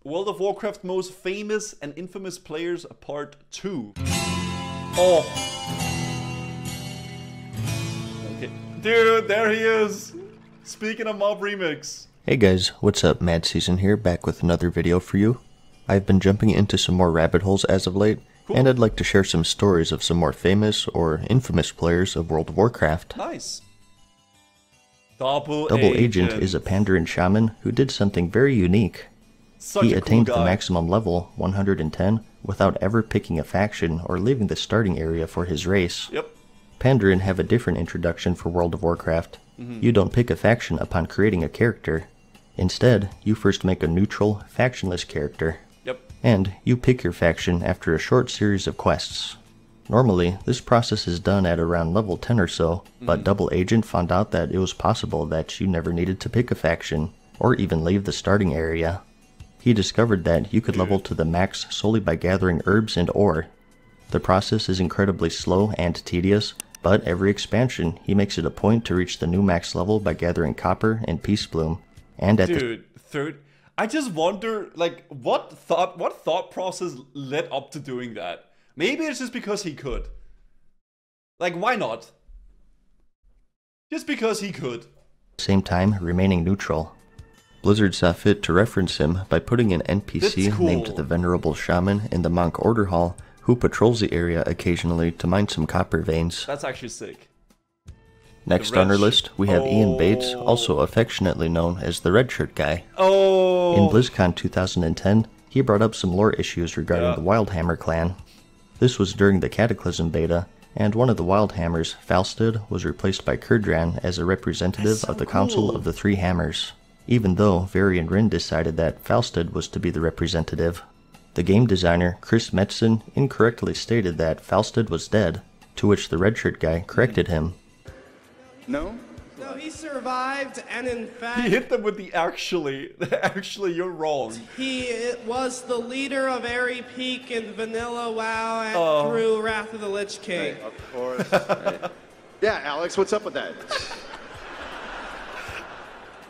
World of Warcraft most famous and infamous players part 2. Oh. Okay. Dude, there he is. Speaking of mob remix. Hey guys, what's up? Mad Season here, back with another video for you. I've been jumping into some more rabbit holes as of late, and I'd like to share some stories of some more famous or infamous players of World of Warcraft. Nice. Double Agent is a Pandaren shaman who did something very unique. He attained the maximum level, 110, without ever picking a faction or leaving the starting area for his race. Yep. Pandaren have a different introduction for World of Warcraft. You don't pick a faction upon creating a character. Instead, you first make a neutral, factionless character. Yep. And you pick your faction after a short series of quests. Normally, this process is done at around level 10 or so, but Double Agent found out that it was possible that you never needed to pick a faction, or even leave the starting area. He discovered that you could level to the max solely by gathering herbs and ore. The process is incredibly slow and tedious, but every expansion, he makes it a point to reach the new max level by gathering copper and peace bloom. And at I just wonder, like, what thought process led up to doing that? Maybe it's just because he could. Like, why not? Just because he could. Same time, remaining neutral. Blizzard saw fit to reference him by putting an NPC named the Venerable Shaman in the Monk Order Hall, who patrols the area occasionally to mine some copper veins. That's actually sick. Next on our list, we have Ian Bates, also affectionately known as the Red Shirt Guy. Oh. In BlizzCon 2010, he brought up some lore issues regarding the Wildhammer clan. This was during the Cataclysm beta, and one of the Wildhammers, Falstad, was replaced by Kurdran as a representative of the Council of the Three Hammers, even though Varian Wrynn decided that Falstad was to be the representative. The game designer, Chris Metzen, incorrectly stated that Falstad was dead, to which the Red Shirt Guy corrected him. No? No, he survived, and in fact... He hit them with the actually. Actually, you're wrong. He was the leader of Airy Peak in Vanilla WoW through Wrath of the Lich King. Of course. Yeah, Alex, what's up with that?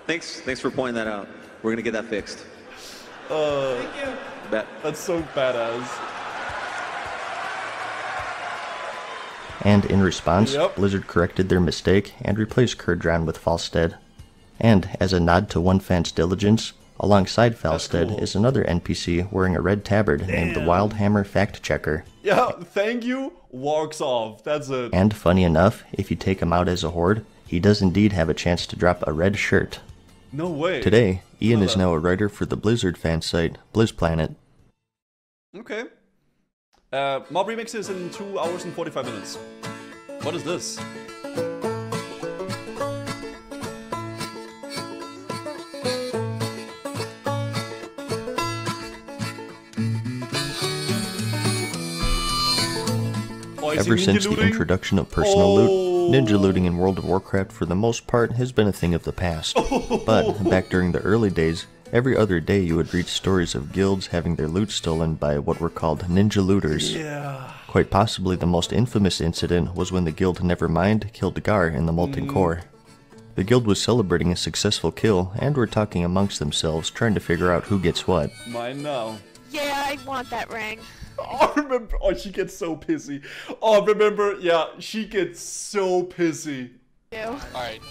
Thanks for pointing that out. We're gonna get that fixed. Thank you. Bet. That's so badass. And in response, Blizzard corrected their mistake and replaced Kurdran with Falstad. And as a nod to one fan's diligence, alongside Falstad is another NPC wearing a red tabard named the Wildhammer Fact Checker. Yeah, thank you, walks off. That's it. And funny enough, if you take him out as a horde, he does indeed have a chance to drop a red shirt. No way. Today, Ian is now a writer for the Blizzard fan site, BlizzPlanet. Okay. Mob Remix is in 2 hours and 45 minutes. What is this? Ever since the introduction of personal loot, ninja looting in World of Warcraft for the most part has been a thing of the past. But back during the early days, every other day you would read stories of guilds having their loot stolen by what were called ninja looters. Yeah. Quite possibly the most infamous incident was when the guild Nevermind killed Gar in the Molten Core. The guild was celebrating a successful kill and were talking amongst themselves trying to figure out who gets what. Mine now. Yeah, I want that ring. Oh, remember, oh, she gets so pissy. Oh, remember, yeah, she gets so pissy. Alright,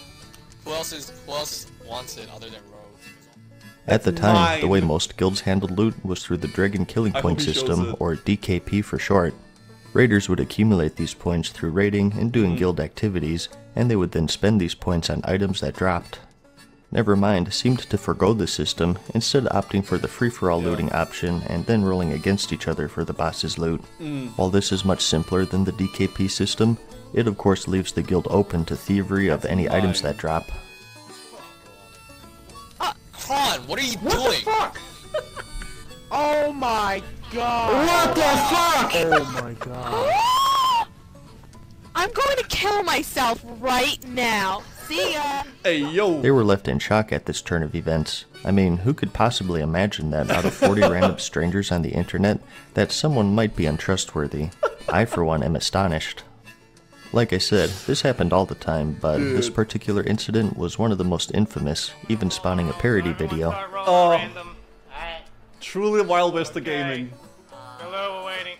who else wants it other than Rogue? At the time, the way most guilds handled loot was through the Dragon Killing Point system, or DKP for short. Raiders would accumulate these points through raiding and doing guild activities, and they would then spend these points on items that dropped. Nevermind seemed to forgo the system, instead opting for the free-for-all looting option and then rolling against each other for the boss's loot. While this is much simpler than the DKP system, it of course leaves the guild open to thievery of any items that drop. Kron, what are you doing? What the fuck? Oh my god. What the fuck? Oh my god. I'm going to kill myself right now. See ya. Hey, yo. They were left in shock at this turn of events. I mean, who could possibly imagine that out of 40 random strangers on the internet, that someone might be untrustworthy? I, for one, am astonished. Like I said, this happened all the time, but this particular incident was one of the most infamous, even spawning a parody video. Truly Wild West of gaming. Hello, waiting.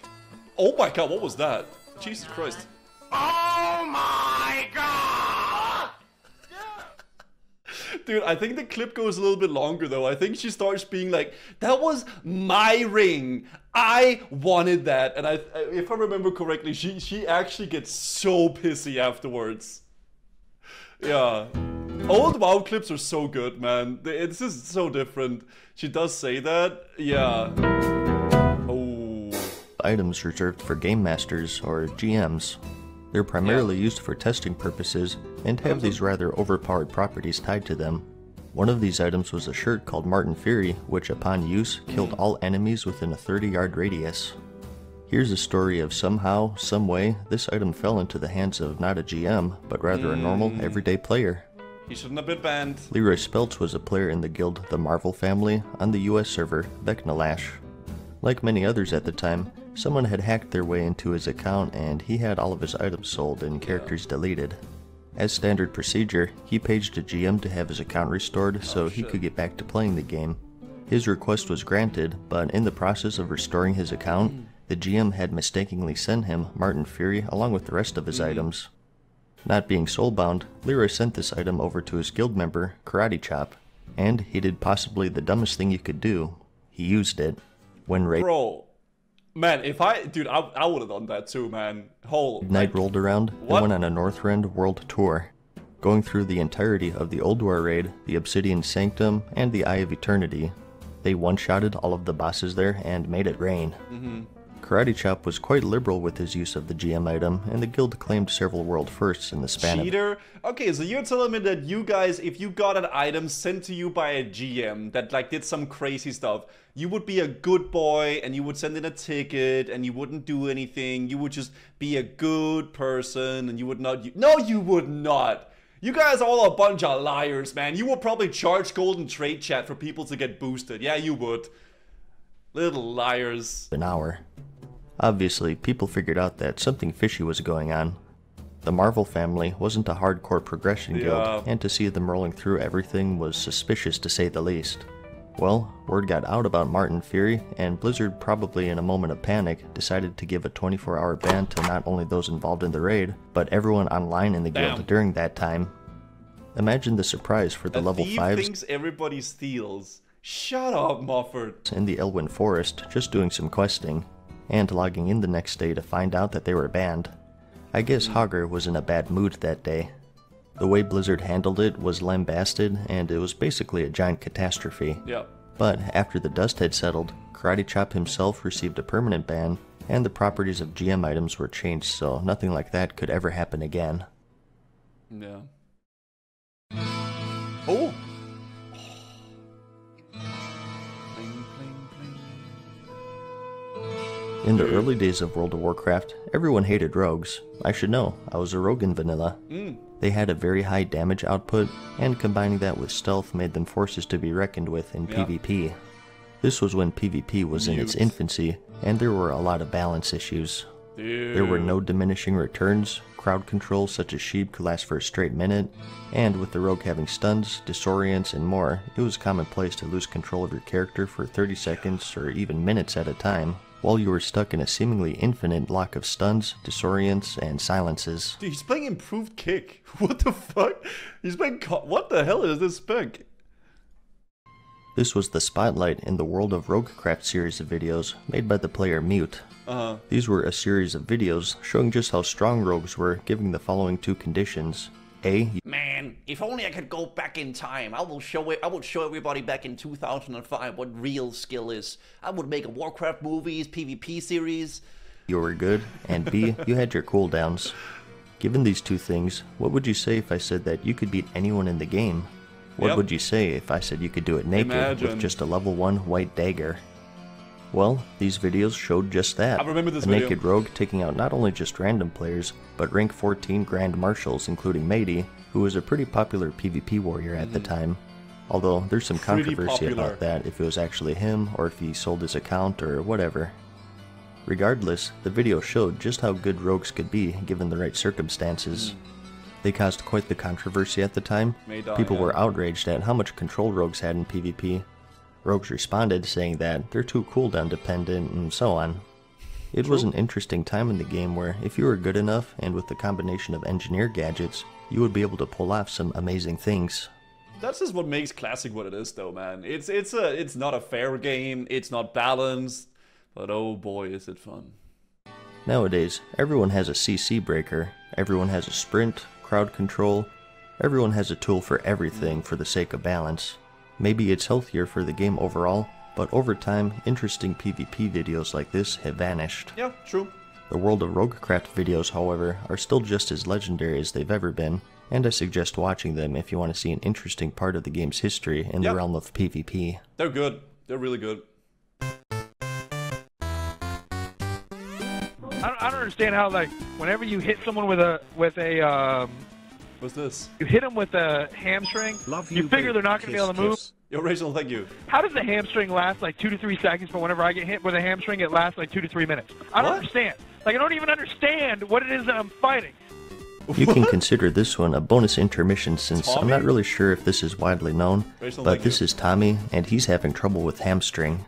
Oh my god, what was that? Jesus Christ. Oh my god! Dude, I think the clip goes a little bit longer though. I think she starts being like, that was my ring. I wanted that. And if I remember correctly, she actually gets so pissy afterwards. Yeah. Old WoW clips are so good, man. This is so different. She does say that. Yeah. Oh. Items reserved for game masters or GMs. They're primarily used for testing purposes and have these rather overpowered properties tied to them. One of these items was a shirt called Martin Fury, which upon use killed all enemies within a 30-yard radius. Here's a story of somehow, someway, this item fell into the hands of not a GM, but rather a normal, everyday player. He shouldn't have been banned. Leroy Speltz was a player in the guild The Marvel Family on the US server Vecnalash. Like many others at the time, someone had hacked their way into his account and he had all of his items sold and characters deleted. As standard procedure, he paged a GM to have his account restored so he could get back to playing the game. His request was granted, but in the process of restoring his account, the GM had mistakenly sent him Martin Fury along with the rest of his items. Not being soulbound, Leroy sent this item over to his guild member, Karate Chop, and he did possibly the dumbest thing you could do. He used it. When Bro, man, if I would have done that too, man. Night rolled around and went on a Northrend world tour, going through the entirety of the Old War raid, the Obsidian Sanctum, and the Eye of Eternity. They one-shotted all of the bosses there and made it rain. Karate Chop was quite liberal with his use of the GM item, and the guild claimed several world firsts in the span of... Cheater? Okay, so you're telling me that you guys, if you got an item sent to you by a GM that like did some crazy stuff, you would be a good boy and you would send in a ticket and you wouldn't do anything. You would just be a good person and you would not... No, you would not! You guys are all a bunch of liars, man. You would probably charge golden trade chat for people to get boosted. Yeah, you would. Little liars. An hour. Obviously, people figured out that something fishy was going on. The Marvel Family wasn't a hardcore progression guild, and to see them rolling through everything was suspicious to say the least. Well, word got out about Martin Fury, and Blizzard, probably in a moment of panic, decided to give a 24-hour ban to not only those involved in the raid, but everyone online in the guild during that time. Imagine the surprise for the level 5s thinks everybody steals. Shut up, Mofford. In the Elwyn Forest, just doing some questing, and logging in the next day to find out that they were banned. I guess Hogger was in a bad mood that day. The way Blizzard handled it was lambasted, and it was basically a giant catastrophe. But after the dust had settled, Karate Chop himself received a permanent ban, and the properties of GM items were changed so nothing like that could ever happen again. Yeah. Oh! In the early days of World of Warcraft, everyone hated rogues. I should know, I was a rogue in vanilla. They had a very high damage output, and combining that with stealth made them forces to be reckoned with in PvP. This was when PvP was in its infancy, and there were a lot of balance issues. There were no diminishing returns, crowd control such as Sheep could last for a straight minute, and with the rogue having stuns, disorients, and more, it was commonplace to lose control of your character for 30 seconds or even minutes at a time, while you were stuck in a seemingly infinite block of stuns, disorients, and silences. Dude, he's playing improved kick. What the fuck? He's playing... What the hell is this spec? This was the spotlight in the World of Roguecraft series of videos made by the player Mute. These were a series of videos showing just how strong rogues were, giving the following two conditions. Man, if only I could go back in time. I would show everybody back in 2005 what real skill is. I would make a Warcraft movies, PvP series. You were good, and B, you had your cooldowns. Given these two things, what would you say if I said that you could beat anyone in the game? What would you say if I said you could do it naked with just a level 1 white dagger? Well, these videos showed just that. I remember this a naked rogue taking out not only just random players, but rank 14 Grand Marshals, including Matey, who was a pretty popular PvP warrior at the time. Although there's some controversy about that, if it was actually him, or if he sold his account, or whatever. Regardless, the video showed just how good rogues could be given the right circumstances. They caused quite the controversy at the time. People were outraged at how much control rogues had in PvP. Rogues responded saying that they're too cooldown dependent and so on. It was an interesting time in the game where if you were good enough and with the combination of engineer gadgets, you would be able to pull off some amazing things. That's just what makes Classic what it is though, man. It's not a fair game, it's not balanced, but oh boy is it fun. Nowadays, everyone has a CC breaker, everyone has a sprint, crowd control, everyone has a tool for everything for the sake of balance. Maybe it's healthier for the game overall, but over time, interesting PvP videos like this have vanished. Yeah, true. The World of Warcraft videos, however, are still just as legendary as they've ever been, and I suggest watching them if you want to see an interesting part of the game's history in the realm of PvP. They're good. They're really good. I don't understand how, like, whenever you hit someone with a what's this? You hit them with a hamstring, you figure they're not going to be able to move. Yo, Rachel, thank you. How does the hamstring last like 2 to 3 seconds, but whenever I get hit with a hamstring, it lasts like 2 to 3 minutes? I don't understand. Like, I don't even understand what it is that I'm fighting. You can consider this one a bonus intermission since I'm not really sure if this is widely known, but this is Tommy, and he's having trouble with hamstring.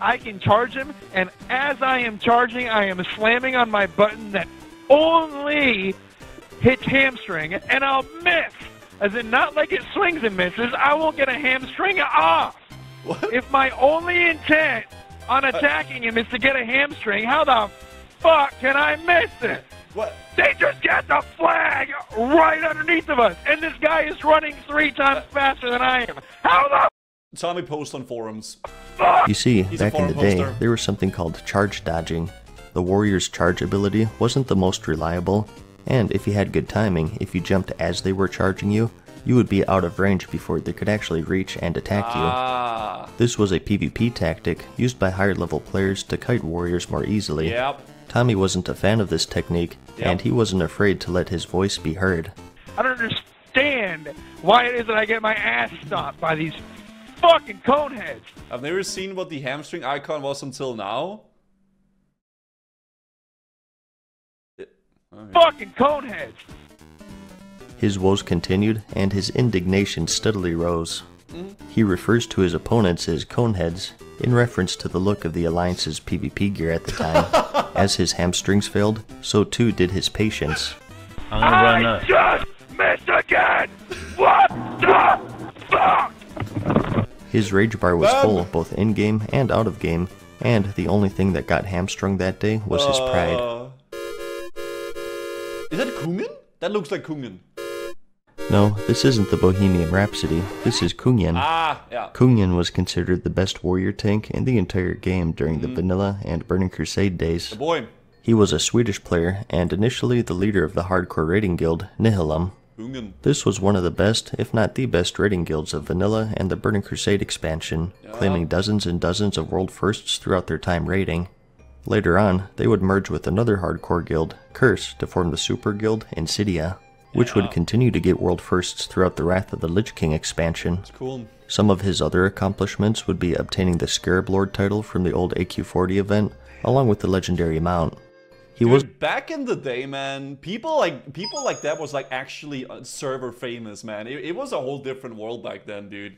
I can charge him, and as I am charging, I am slamming on my button that only hits hamstring, and I'll miss. As in, not like it swings and misses, I will get a hamstring off. What? If my only intent on attacking him is to get a hamstring, how the fuck can I miss it? What? They just got the flag right underneath of us, and this guy is running 3 times faster than I am. How the Tommy posts on forums. You see, back in the day, there was something called charge dodging. The warrior's charge ability wasn't the most reliable, and if you had good timing, if you jumped as they were charging you, you would be out of range before they could actually reach and attack you. This was a PvP tactic used by higher level players to kite warriors more easily. Yep. Tommy wasn't a fan of this technique, and he wasn't afraid to let his voice be heard. I don't understand why it is that I get my ass stomped by these fucking coneheads. I've never seen what the hamstring icon was until now. Fucking coneheads. His woes continued, and his indignation steadily rose. He refers to his opponents as coneheads, in reference to the look of the Alliance's PvP gear at the time. As his hamstrings failed, so too did his patience. I just missed again! What the fuck? His rage bar was full, both in-game and out of game, and the only thing that got hamstrung that day was his pride. Is that Kungen? That looks like Kungen. No, this isn't the Bohemian Rhapsody, this is Kungen. Yeah. Kungen was considered the best warrior tank in the entire game during the Vanilla and Burning Crusade days. The boy. He was a Swedish player, and initially the leader of the hardcore raiding guild, Nihilum. Kungen. This was one of the best, if not the best raiding guilds of Vanilla and the Burning Crusade expansion, claiming dozens and dozens of world firsts throughout their time raiding. Later on, they would merge with another hardcore guild, Curse, to form the super guild, Insidia, which would continue to get world firsts throughout the Wrath of the Lich King expansion. That's cool. Some of his other accomplishments would be obtaining the Scarab Lord title from the old AQ40 event, along with the legendary mount. Dude, back in the day, man, people like that was like actually server famous, man. It was a whole different world back then, dude.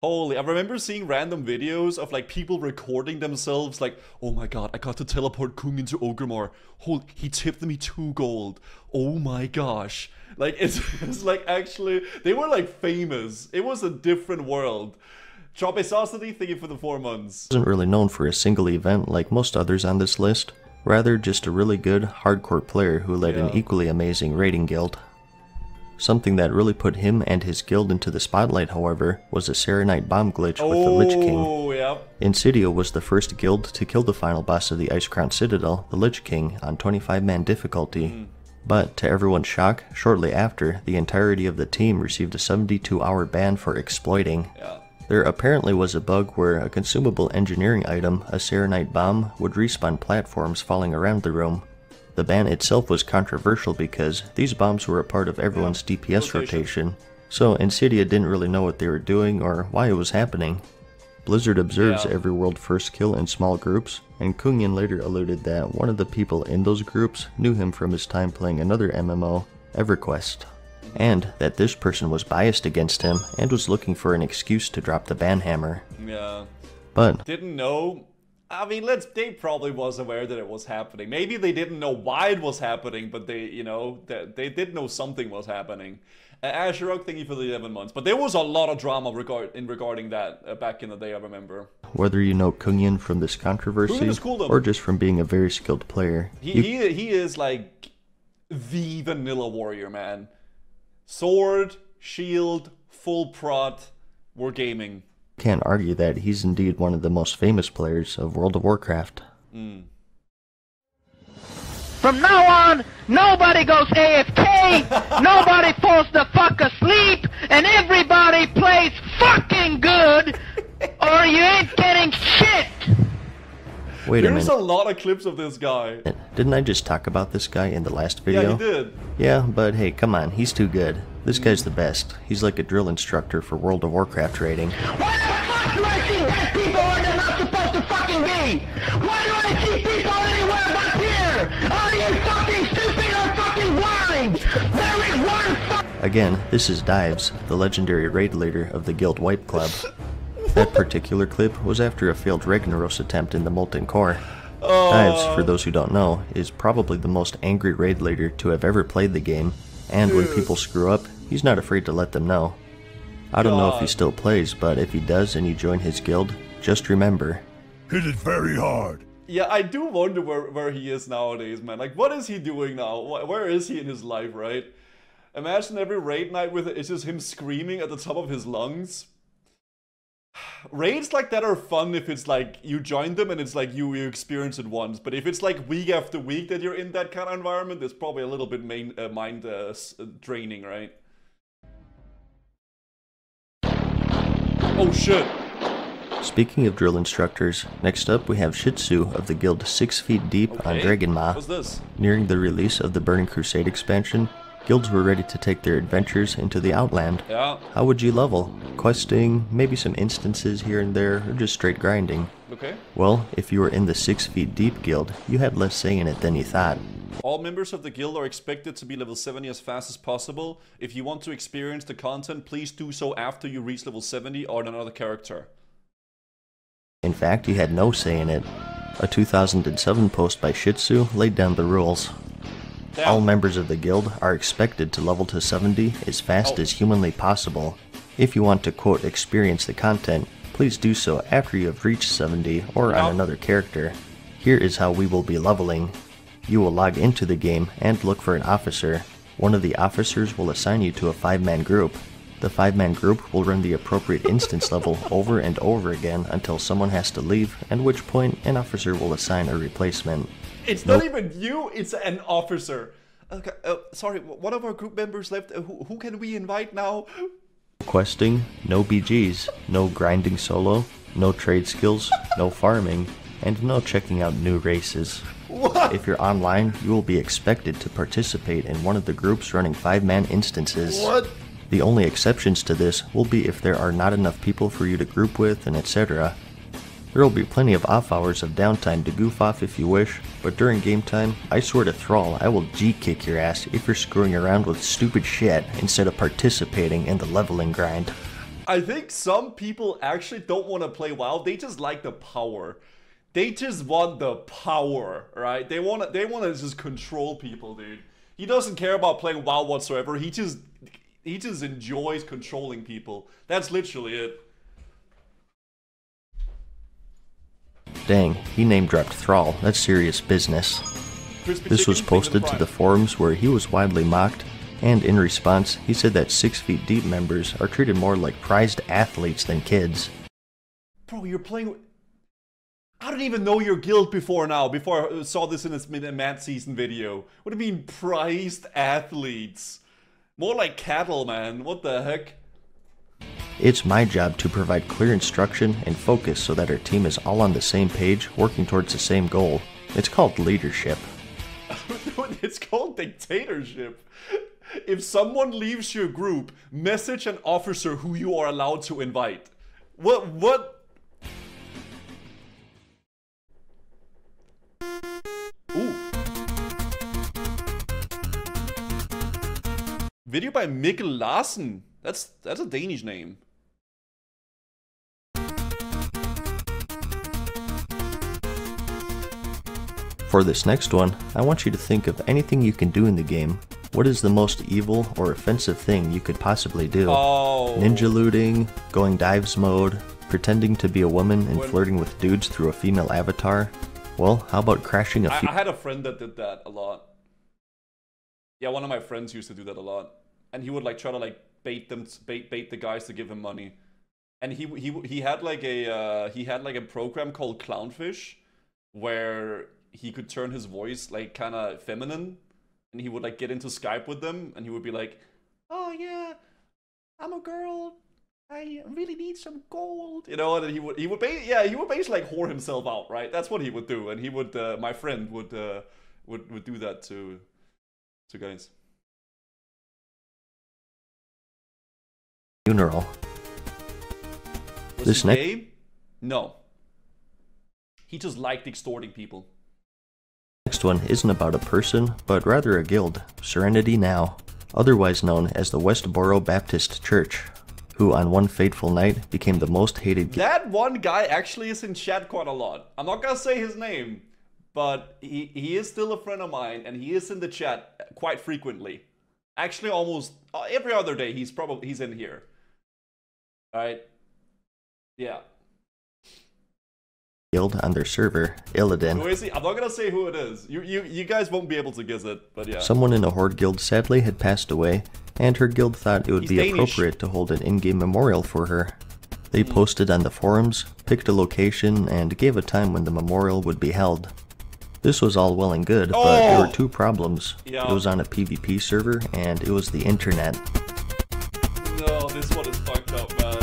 Holy, I remember seeing random videos of like people recording themselves like, oh my god, I got to teleport Kung into Ogremore. Holy, he tipped me 2 gold. Oh my gosh. Like, it's like actually, they were like famous. It was a different world. Tropicosity, thank you for the 4 months. Wasn't really known for a single event like most others on this list. Rather, just a really good, hardcore player who led an equally amazing raiding guild. Something that really put him and his guild into the spotlight, however, was a Serenite bomb glitch with the Lich King. Insidia was the first guild to kill the final boss of the Icecrown Citadel, the Lich King, on 25-man difficulty. But, to everyone's shock, shortly after, the entirety of the team received a 72-hour ban for exploiting. There apparently was a bug where a consumable engineering item, a Serenite bomb, would respawn platforms falling around the room. The ban itself was controversial because these bombs were a part of everyone's DPS rotation, so Insidia didn't really know what they were doing or why it was happening. Blizzard observes every world first kill in small groups, and Kungen later alluded that one of the people in those groups knew him from his time playing another MMO, EverQuest. and that this person was biased against him and was looking for an excuse to drop the banhammer. Yeah. But didn't know. I mean, they probably was aware that it was happening. Maybe they didn't know why it was happening, but they, you know, they did know something was happening. Asherok, thank you for the 11 months. But there was a lot of drama regarding that back in the day, I remember. Whether you know Kunyan from this controversy, cool, or just from being a very skilled player, he is like the vanilla warrior, man. Sword, shield, full prot, we're gaming. Can't argue that he's indeed one of the most famous players of World of Warcraft. From now on, nobody goes AFK, nobody falls the fuck asleep, and everybody plays fucking good, or you ain't getting shit! Wait a minute. There's a lot of clips of this guy. Didn't I just talk about this guy in the last video? Yeah, you did. Yeah, but hey, come on, he's too good. This guy's the best. He's like a drill instructor for World of Warcraft raiding. Why the fuck do I see dead people where they're not supposed to fucking be? Why do I see people anywhere but here? Are you fucking stupid or fucking blind? There is one Again, this is Dives, the legendary raid leader of the Guild Wipe Club. That particular clip was after a failed Ragnaros attempt in the Molten Core. Dives, for those who don't know, is probably the most angry raid leader to have ever played the game, and when people screw up, he's not afraid to let them know. I don't know if he still plays, but if he does and you join his guild, just remember, hit it very hard. Yeah, I do wonder where he is nowadays, man. Like, what is he doing now? Where is he in his life, right? Imagine every raid night with it, it's just him screaming at the top of his lungs. Raids like that are fun if it's like you join them and it's like you experience it once, but if it's like week after week that you're in that kind of environment, it's probably a little bit mind draining, right? Oh shit! Speaking of drill instructors, next up we have Shitsu of the guild 6 Feet Deep on Dragon Ma. What's this? Nearing the release of the Burning Crusade expansion, guilds were ready to take their adventures into the Outland. Yeah. How would you level? Questing, maybe some instances here and there, or just straight grinding? Okay. Well, if you were in the 6 Feet Deep guild, you had less say in it than you thought. All members of the guild are expected to be level 70 as fast as possible. If you want to experience the content, please do so after you reach level 70 or another character. In fact, you had no say in it. A 2007 post by Shitsu laid down the rules. Damn. All members of the guild are expected to level to 70 as fast as humanly possible. If you want to, quote, experience the content, please do so after you have reached 70 or on another character. Here is how we will be leveling. You will log into the game and look for an officer. One of the officers will assign you to a 5-man group. The 5-man group will run the appropriate instance level over and over again until someone has to leave, at which point an officer will assign a replacement. It's not even you, it's an officer. Okay, sorry, one of our group members left. Who can we invite now? Questing, no BGs, no grinding solo, no trade skills, no farming, and no checking out new races. What? If you're online, you will be expected to participate in one of the groups running 5-man instances. What? The only exceptions to this will be if there are not enough people for you to group with and etc. There will be plenty of off hours of downtime to goof off if you wish, but during game time, I swear to Thrall, I will G-kick your ass if you're screwing around with stupid shit instead of participating in the leveling grind. I think some people actually don't want to play WoW, they just like the power. They just want the power, right? They want to just control people, dude. He doesn't care about playing WoW whatsoever, he just enjoys controlling people. That's literally it. Dang, he name-dropped Thrall. That's serious business. This was posted to the forums where he was widely mocked, and in response, he said that 6 Feet Deep members are treated more like prized athletes than kids. Bro, you're playing... I don't even know your guild before I saw this in a Mad Season video. What do you mean, prized athletes? More like cattle, man. What the heck? It's my job to provide clear instruction and focus so that our team is all on the same page, working towards the same goal. It's called leadership. It's called dictatorship. If someone leaves your group, message an officer who you are allowed to invite. What? Ooh. Video by Mikkel Larsen. That's a Danish name. For this next one, I want you to think of anything you can do in the game. What is the most evil or offensive thing you could possibly do? Oh. Ninja looting, going dives mode, pretending to be a woman and flirting with dudes through a female avatar. Well, how about crashing a I had a friend that did that a lot. Yeah, one of my friends used to do that a lot. And he would like try to like bait the guys to give him money. And he had like a program called Clownfish where he could turn his voice like kind of feminine, and he would like get into Skype with them, and he would be like, "Oh yeah, I'm a girl. I really need some gold," you know. And he would basically like whore himself out, right? That's what he would do, and he would my friend would do that to guys. Funeral. Was This he next gay? No. He just liked extorting people. Next one isn't about a person, but rather a guild, Serenity Now, otherwise known as the Westboro Baptist Church, who on one fateful night became the most hated guild. That one guy actually is in chat quite a lot. I'm not gonna say his name, but he is still a friend of mine, and he is in the chat quite frequently. Actually, almost every other day he's in here. Alright? Yeah. Guild on their server, Illidan. Who is he? I'm not gonna say who it is. You guys won't be able to guess it, but yeah. Someone in a Horde guild sadly had passed away, and her guild thought it would be Danish. appropriate to hold an in-game memorial for her. They posted on the forums, picked a location, and gave a time when the memorial would be held. This was all well and good, but there were two problems. Yeah. It was on a PvP server, and it was the internet. No, this one is fucked up, man.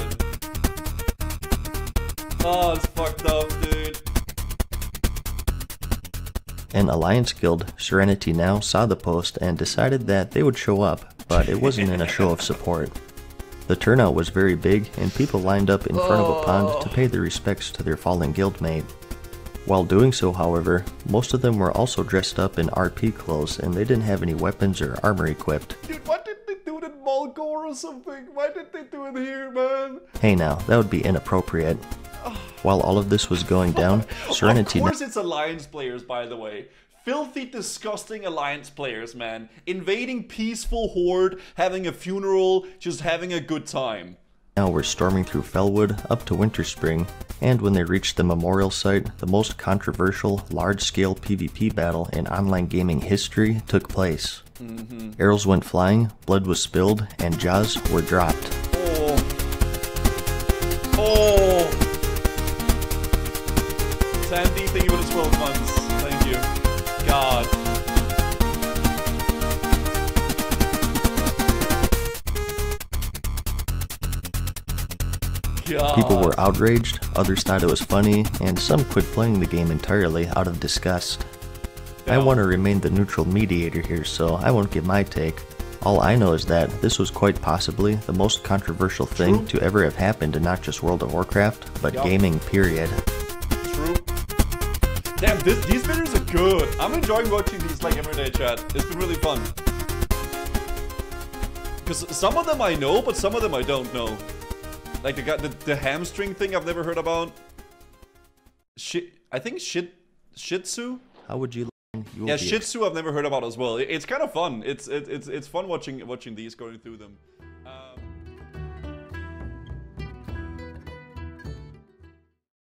Oh, it's fucked up, dude. An alliance guild, Serenity Now, saw the post and decided that they would show up, but it wasn't in a show of support. The turnout was very big, and people lined up in front of a pond to pay their respects to their fallen guildmate. While doing so, however, most of them were also dressed up in RP clothes, and they didn't have any weapons or armor equipped. Dude, why did they do it in Mulgore or something? Why did they do it here, man? Hey now, that would be inappropriate. While all of this was going down, Serenity... Of course it's Alliance players, by the way. Filthy, disgusting Alliance players, man. Invading peaceful Horde, having a funeral, just having a good time. Now were storming through Fellwood up to Winterspring, and when they reached the memorial site, the most controversial, large-scale PvP battle in online gaming history took place. Arrows went flying, blood was spilled, and jaws were dropped. Oh! Sandy, thank you for the 12 months. Thank you. God. God. People were outraged, others thought it was funny, and some quit playing the game entirely out of disgust. I want to remain the neutral mediator here, so I won't give my take. All I know is that this was quite possibly the most controversial thing to ever have happened in not just World of Warcraft, but gaming period. True. Damn, these videos are good. I'm enjoying watching these like everyday chat. It's been really fun. Because some of them I know, but some of them I don't know. Like the hamstring thing I've never heard about. I think Shih Tzu. How would you? Yeah, Shih Tzu I've never heard about as well. It's kind of fun. It's fun watching these, going through them.